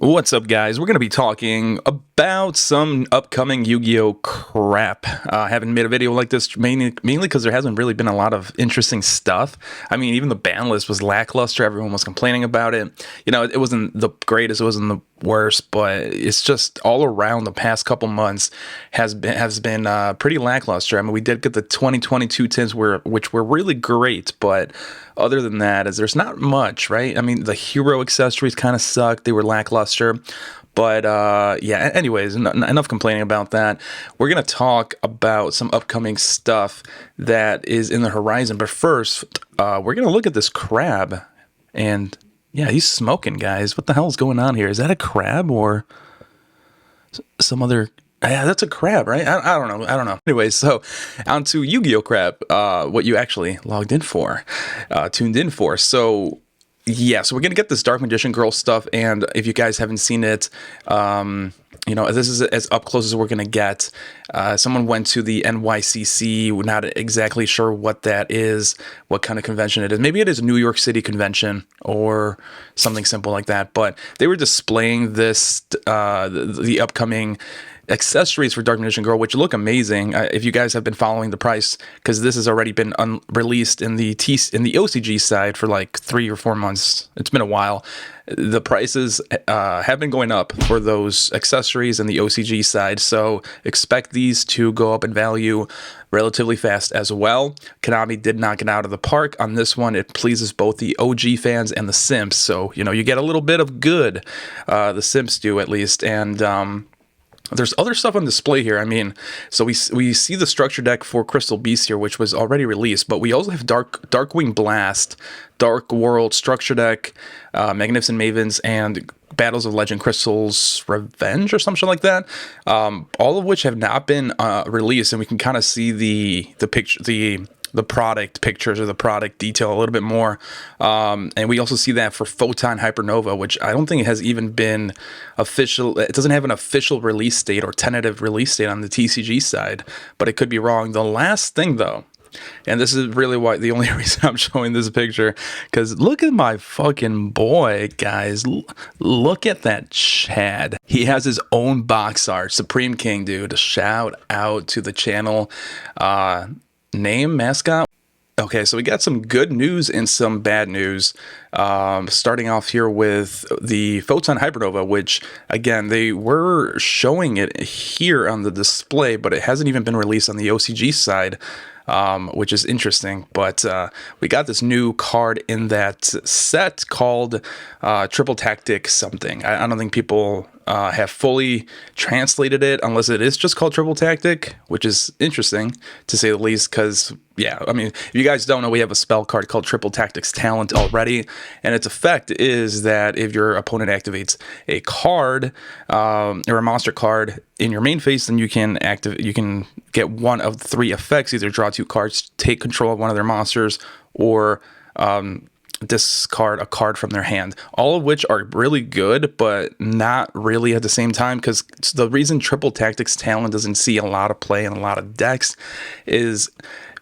What's up, guys? We're going to be talking about some upcoming Yu-Gi-Oh crap. I haven't made a video like this mainly because there hasn't really been a lot of interesting stuff. I mean, even the ban list was lackluster. Everyone was complaining about it. You know, it wasn't the greatest, it wasn't the worst, but it's just all around the past couple months has been pretty lackluster. I mean, we did get the 2022 tins which were really great, but other than that, there's not much, right? I mean, the hero accessories kind of sucked. They were lackluster. But yeah, anyways, enough complaining about that. We're going to talk about some upcoming stuff that is in the horizon. But first, we're going to look at this crab. And yeah, he's smoking, guys. What the hell is going on here? Is that a crab or some other... Yeah, that's a crab, right? I don't know. I don't know. Anyways, so on to Yu-Gi-Oh crab, what you actually logged in for, tuned in for. So yeah, so we're going to get this Dark Magician Girl stuff, and if you guys haven't seen it, you know, this is as up close as we're going to get. Someone went to the NYCC, we're not exactly sure what that is, what kind of convention it is. Maybe it is a New York City convention or something simple like that, but they were displaying this, the upcoming accessories for Dark Magician Girl, which look amazing. If you guys have been following the price, because this has already been released in the OCG side for like 3 or 4 months. It's been a while. The prices have been going up for those accessories in the OCG side, so expect these to go up in value relatively fast as well. Konami did knock it out of the park on this one. It pleases both the OG fans and the simps, so you know, you get a little bit of good. The simps do, at least. And there's other stuff on display here. I mean, so we see the structure deck for Crystal Beast here, which was already released, but we also have Darkwing Blast, Dark World structure deck, Magnificent Mavens, and Battles of Legend Crystal's Revenge or something like that. All of which have not been released, and we can kind of see the picture, the product pictures or the product detail a little bit more. And we also see that for Photon Hypernova, which I don't think it has even been official. It doesn't have an official release date or tentative release date on the TCG side, but it could be wrong. The last thing though, and this is really why the only reason I'm showing this picture, because look at my fucking boy, guys. Look at that Chad. He has his own box art. Supreme King, dude. Shout out to the channel. Name, mascot. Okay, so we got some good news and some bad news. Starting off here with the Photon Hypernova, which again, they were showing it here on the display, but it hasn't even been released on the OCG side, which is interesting. But we got this new card in that set called Triple Tactic something. I don't think people have fully translated it, unless it is just called Triple Tactic, which is interesting to say the least, because yeah, I mean, if you guys don't know, we have a spell card called Triple Tactics Talent already, and its effect is that if your opponent activates a card or a monster card in your main phase, then you can get one of 3 effects: either draw 2 cards, take control of one of their monsters, or discard a card from their hand, all of which are really good, but not really at the same time, because the reason Triple Tactics Talent doesn't see a lot of play in a lot of decks is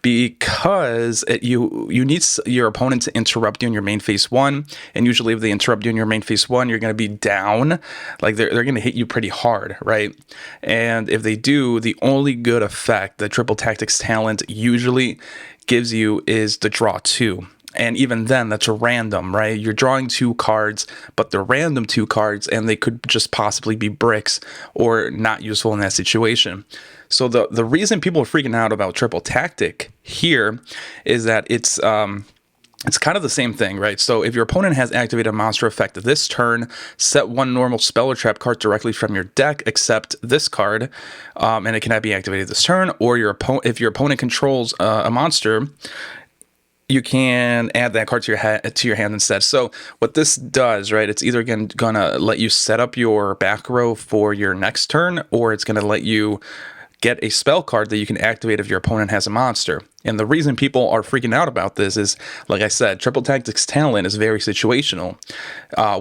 because you need your opponent to interrupt you in your main phase 1, and usually if they interrupt you in your main phase 1, you're going to be down, like they're going to hit you pretty hard, right? And if they do, the only good effect that Triple Tactics Talent usually gives you is to draw 2. And even then, that's a random, right? You're drawing 2 cards, but they're random 2 cards, and they could just possibly be bricks or not useful in that situation. So the reason people are freaking out about Triple Tactic here is that it's kind of the same thing, right? So if your opponent has activated a monster effect this turn, set 1 normal spell or trap card directly from your deck, except this card, and it cannot be activated this turn. Or if your opponent controls a monster, you can add that card to your hand instead. So what this does, right, it's either gonna let you set up your back row for your next turn, or it's gonna let you get a spell card that you can activate if your opponent has a monster. And the reason people are freaking out about this is, like I said, Triple Tactic's talent is very situational.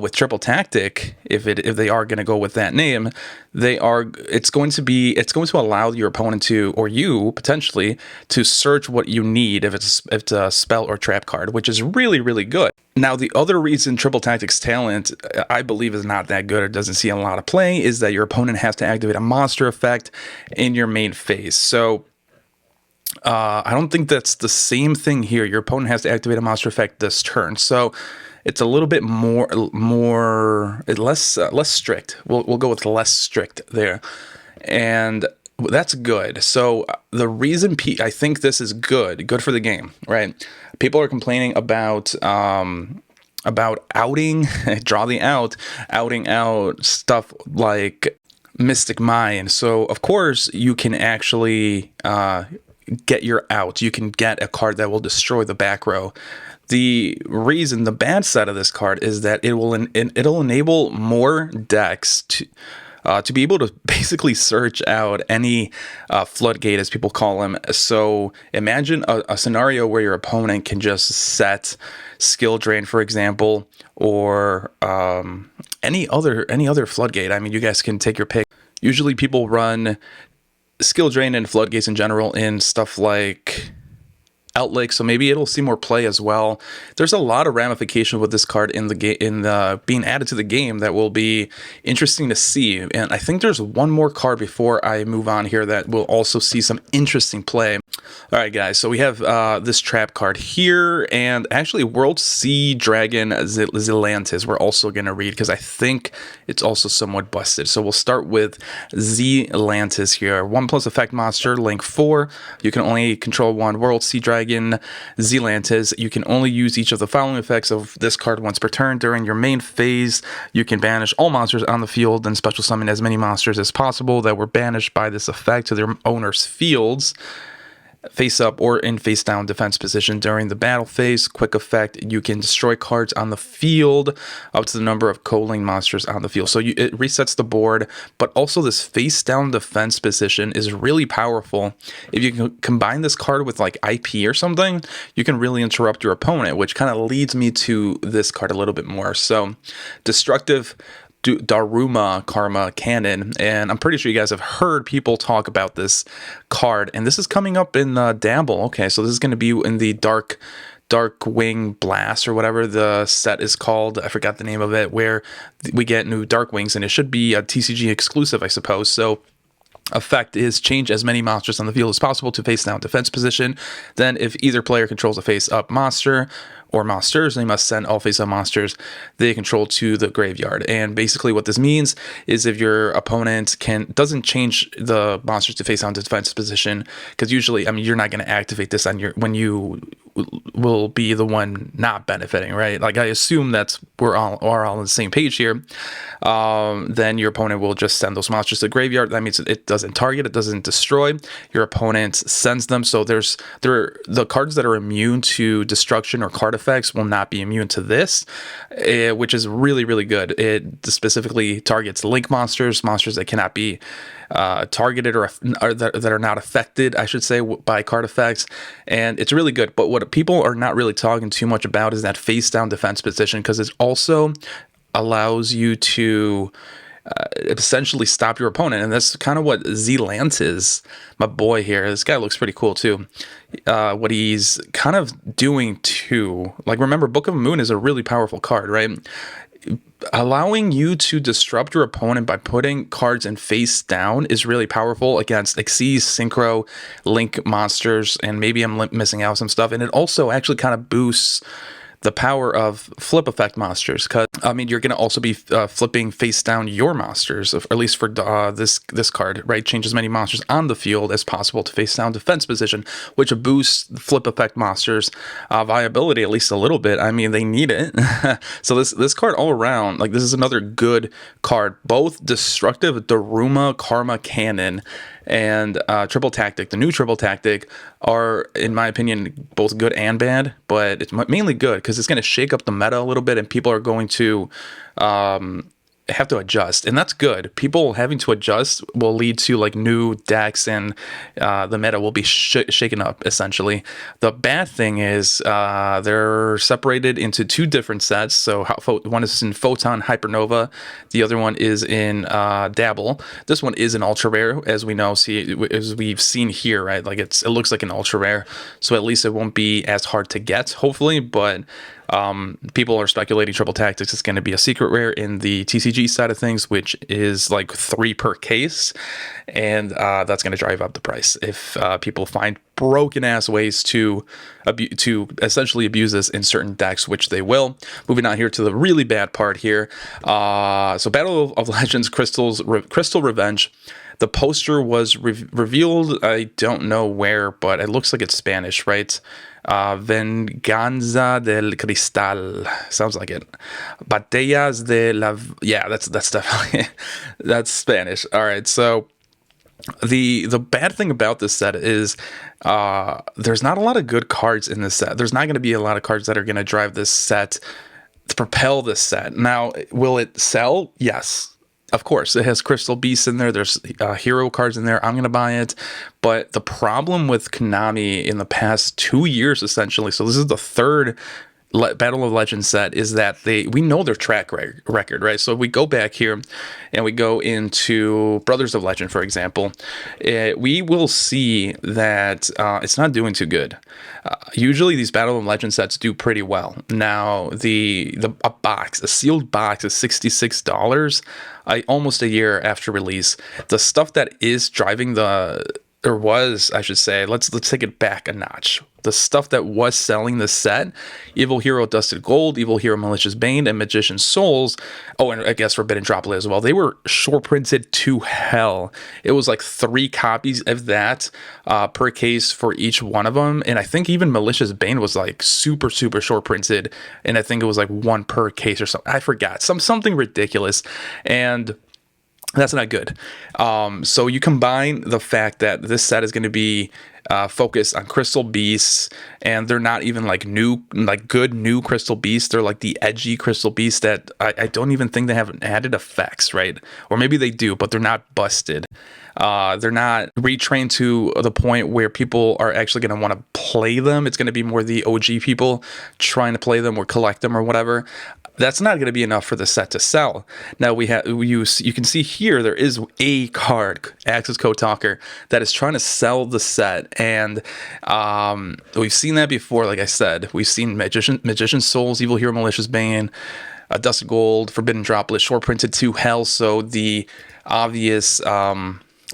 With Triple Tactic, if they are going to go with that name, it's going to allow your opponent to, or you potentially, to search what you need if it's a spell or trap card, which is really, really good. Now, the other reason Triple Tactic's talent, I believe, is not that good or doesn't see a lot of play is that your opponent has to activate a monster effect in your main phase. So I don't think that's the same thing here. Your opponent has to activate a monster effect this turn. So it's a little bit less strict. We'll go with less strict there. And that's good. So the reason I think this is good for the game, right? People are complaining about outing, outing out stuff like Mystic Mine. So of course you can actually get your out. You can get a card that will destroy the back row. The bad side of this card is that it'll enable more decks to be able to basically search out any floodgate, as people call them. So imagine a scenario where your opponent can just set skill drain, for example, or any other floodgate. I mean, you guys can take your pick. Usually people run skill drain and floodgates in general in stuff like Outlick, so maybe it'll see more play as well. There's a lot of ramification with this card in the game, being added to the game, that will be interesting to see. And I think there's one more card before I move on here that will also see some interesting play. All right, guys, so we have this trap card here, and actually World Sea Dragon 𝗦𝗨𝗣𝗍𝗔 we're also going to read, because I think it's also somewhat busted. So we'll start with 𝗦𝗨𝗣𝗍 here. 1+ effect monster, link 4. You can only control one World Sea Dragon 𝗦𝗨𝗣𝗍𝗍. You can only use each of the following effects of this card once per turn. During your main phase, you can banish all monsters on the field and special summon as many monsters as possible that were banished by this effect to their owner's fields, face up or in face down defense position. During the battle phase, quick effect, you can destroy cards on the field up to the number of co-linked monsters on the field. So it resets the board, but also this face down defense position is really powerful. If you can combine this card with like IP or something, you can really interrupt your opponent, which kind of leads me to this card a little bit more. So destructive 𝗦𝗪𝗛𝗓 cannon, and I'm pretty sure you guys have heard people talk about this card, and this is coming up in Dabble. Okay, so this is going to be in the Darkwing Blast or whatever the set is called. I forgot the name of it, where we get new Darkwings, and it should be a TCG exclusive, I suppose. So effect is change as many monsters on the field as possible to face down defense position. Then if either player controls a face up monster or monsters, they must send all face up monsters they control to the graveyard. And basically what this means is if your opponent doesn't change the monsters to face down defense position, because usually, I mean, you're not going to activate this on when you will be the one not benefiting, right? Like, I assume that's we're all on the same page here. Then your opponent will just send those monsters to the graveyard. That means it doesn't target, it doesn't destroy. Your opponent sends them. So the cards that are immune to destruction or card effects will not be immune to this, which is really, really good. It specifically targets link monsters that cannot be targeted or that are not affected, I should say, by card effects, and it's really good. But what people are not really talking too much about is that face down defense position, because it also allows you to essentially stop your opponent, and that's kind of what 𝗦𝗨𝗣𝗍𝗍, my boy here, this guy looks pretty cool too, what he's kind of doing too. Like, remember, Book of Moon is a really powerful card, right? Allowing you to disrupt your opponent by putting cards in face down is really powerful against Xyz, Synchro, Link monsters, and maybe I'm missing out some stuff. And it also actually kind of boosts the power of flip effect monsters, because I mean, you're going to also be flipping face down your monsters, or at least for this card, right? Change as many monsters on the field as possible to face down defense position, which boosts flip effect monsters viability at least a little bit. I mean, they need it. So this card all around, like, this is another good card. Both destructive 𝗦𝗪𝗛𝗓 cannon and Triple Tactic, the new Triple Tactic, are, in my opinion, both good and bad, but it's mainly good because it's going to shake up the meta a little bit, and people are going to have to adjust, and that's good. People having to adjust will lead to like new decks, and the meta will be shaken up essentially. The bad thing is they're separated into two different sets. So one is in Photon Hypernova, the other one is in Dabble. This one is an ultra rare, as we know, as we've seen here, right? Like it looks like an ultra rare, so at least it won't be as hard to get, hopefully. But people are speculating Triple Tactics is going to be a secret rare in the TCG side of things, which is like 3 per case, and that's going to drive up the price if people find broken ass ways to essentially abuse this in certain decks, which they will. Moving on here to the really bad part here. So Battle of Legends Crystal Revenge. The poster was revealed, I don't know where, but it looks like it's Spanish, right? Venganza del Cristal. Sounds like it. Batallas de la... Yeah, that's definitely... that's Spanish. All right, so the bad thing about this set is there's not a lot of good cards in this set. There's not going to be a lot of cards that are going to drive this set, to propel this set. Now, will it sell? Yes. Of course, it has Crystal Beasts in there. There's hero cards in there. I'm going to buy it. But the problem with Konami in the past 2 years, essentially, so this is the third Battle of Legends set, is that we know their track record, right? So if we go back here and we go into Brothers of Legend, for example, we will see that it's not doing too good. Usually these Battle of Legends sets do pretty well. Now a sealed box is $66 almost a year after release. The stuff that is driving I should say, let's take it back a notch. The stuff that was selling the set, Evil Hero Dusted Gold, Evil Hero Malicious Bane, and Magician Souls, oh, and I guess Forbidden Droplet as well, they were short printed to hell. It was like 3 copies of that per case for each one of them, and I think even Malicious Bane was like super short printed, and I think it was like 1 per case or something. I forgot, something ridiculous, and that's not good. So you combine the fact that this set is going to be focused on Crystal Beasts, and they're not even like good new Crystal Beasts. They're like the edgy Crystal Beasts that I don't even think they have added effects, right? Or maybe they do, but they're not busted. They're not retrained to the point where people are actually going to want to play them. It's going to be more the OG people trying to play them or collect them or whatever. That's not going to be enough for the set to sell. Now you can see here there is a card, Access Code Talker, that is trying to sell the set, and we've seen that before. Like I said, we've seen Magician Souls, Evil Hero Malicious Bane, Dusted Gold, Forbidden Droplet, short printed to hell. So the obvious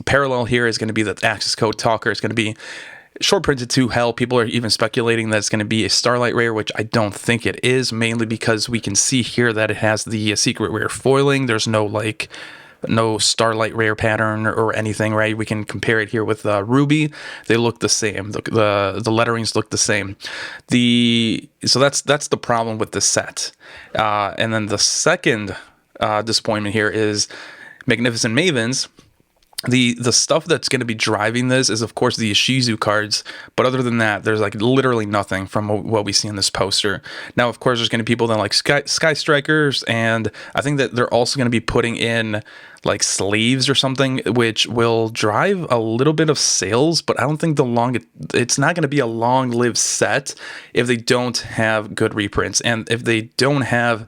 parallel here is going to be that Access Code Talker is going to be short printed to hell. People are even speculating that it's going to be a Starlight rare, which I don't think it is, mainly because we can see here that it has the secret rare foiling. There's no Starlight rare pattern or anything, right? We can compare it here with Ruby. They look the same. The letterings look the same. So that's the problem with the set. And then the second disappointment here is Magnificent Mavens. The stuff that's going to be driving this is, of course, the Ishizu cards, but other than that, there's like literally nothing from what we see in this poster. Now, of course, there's going to be people that like Sky Strikers, and I think that they're also going to be putting in like sleeves or something, which will drive a little bit of sales, but I don't think it's not going to be a long-lived set if they don't have good reprints, and if they don't have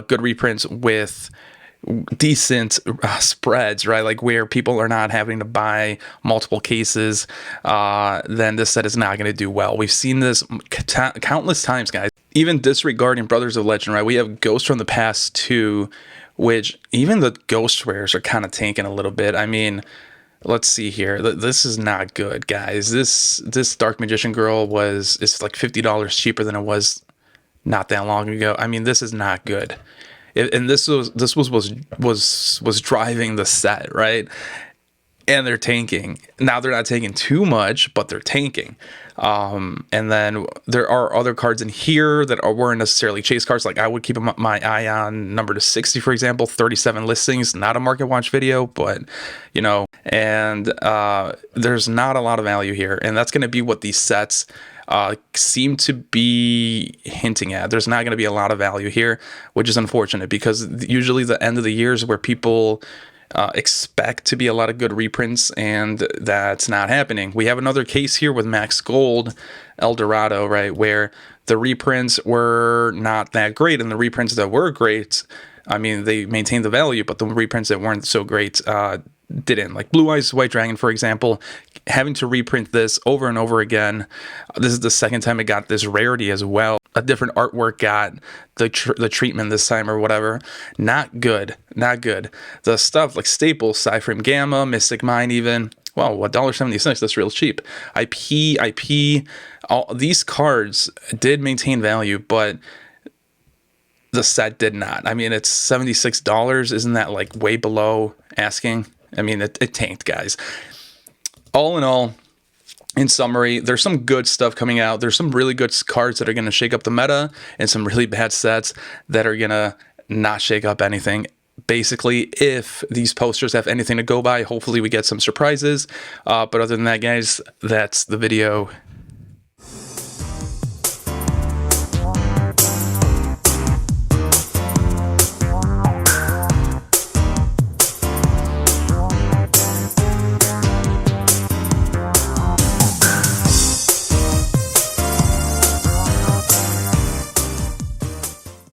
good reprints with decent spreads, right? Like where people are not having to buy multiple cases, then this set is not going to do well. We've seen this countless times, guys. Even disregarding Brothers of Legend, right? We have Ghosts from the Past 2, which even the Ghost rares are kind of tanking a little bit. I mean, let's see here. This is not good, guys. This Dark Magician Girl it's like $50 cheaper than it was not that long ago. I mean, this is not good. And this was driving the set, right? And they're tanking. Now they're not tanking too much, but they're tanking. And then there are other cards in here that weren't necessarily chase cards. Like I would keep my eye on number to 60, for example, 37 listings, not a market watch video, but you know, and there's not a lot of value here. And that's going to be what these sets seem to be hinting at there's not going to be a lot of value here, which is unfortunate because usually the end of the year is where people expect to be a lot of good reprints, and that's not happening. We have another case here with Max Gold Eldorado, right, where the reprints were not that great, and the reprints that were great, I mean, they maintained the value, but the reprints that weren't so great didn't. Like Blue Eyes White Dragon, for example, having to reprint this over and over again. This is the second time it got this rarity as well. A different artwork got the treatment this time or whatever. Not good. Not good. The stuff like Staples, Cyframe Gamma, Mystic Mine even. Well, $1.76, that's real cheap. IP, all these cards did maintain value, but the set did not. I mean, it's $76. Isn't that like way below asking? I mean, it tanked, guys. All in all, in summary, there's some good stuff coming out. There's some really good cards that are going to shake up the meta, and some really bad sets that are going to not shake up anything. Basically, if these posters have anything to go by, hopefully we get some surprises. But other than that, guys, that's the video.